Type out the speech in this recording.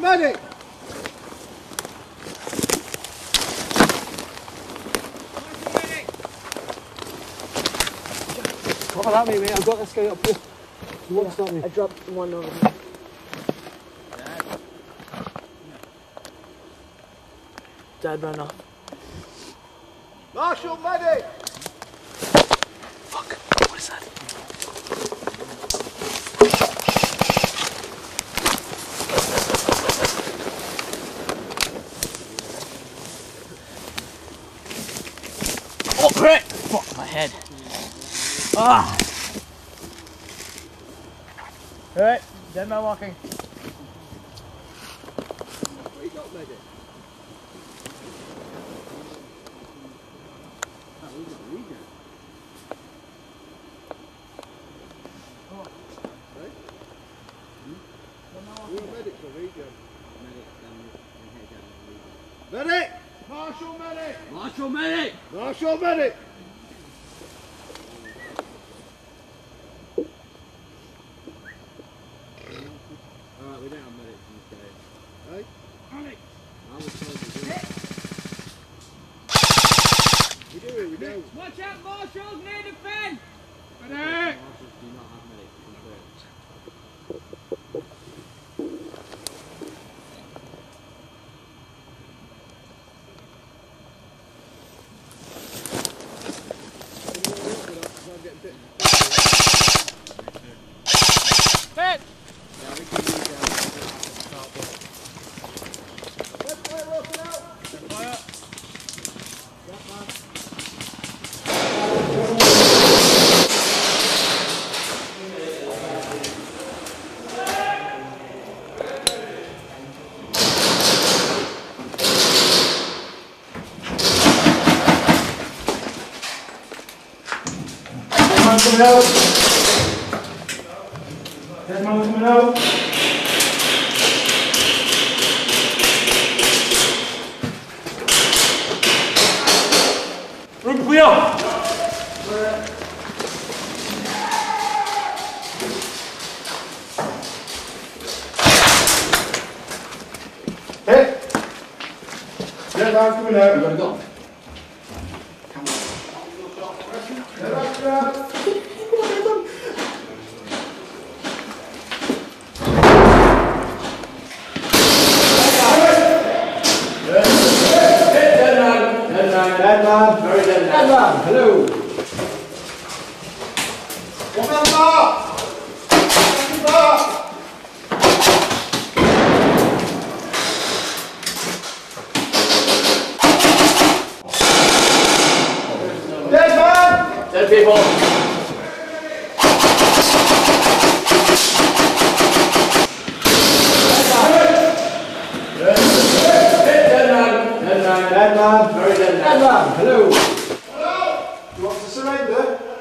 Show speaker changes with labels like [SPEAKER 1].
[SPEAKER 1] medic! Cover that mate, I've got this guy up here. You want to stop me?
[SPEAKER 2] I dropped one over here. Dad ran off.
[SPEAKER 1] Marshal medic!
[SPEAKER 2] Fuck, what is that? Oh, crap! Fuck, my head. Ah! Alright, dead man walking.
[SPEAKER 1] What you got, medic? Medic! Marshal medic!
[SPEAKER 3] Marshal medic!
[SPEAKER 1] Marshal medic!
[SPEAKER 3] Alright, we don't have medics in this game.
[SPEAKER 1] Hey?
[SPEAKER 3] Medic! I was told we do.
[SPEAKER 1] We do, we do.
[SPEAKER 3] Watch out, marshals near the fence! Medic! Marshals do not have medics confirmed.
[SPEAKER 1] Coming out. Dead man coming out. Room clear. Hey. Dead man coming out. You gotta go. Dead man, very dead man. Dead man, hello. Come on, back. Come back. Dead man. Dead people. Dead man, very dead man. Dead man, hello. Hello. Do you want to surrender?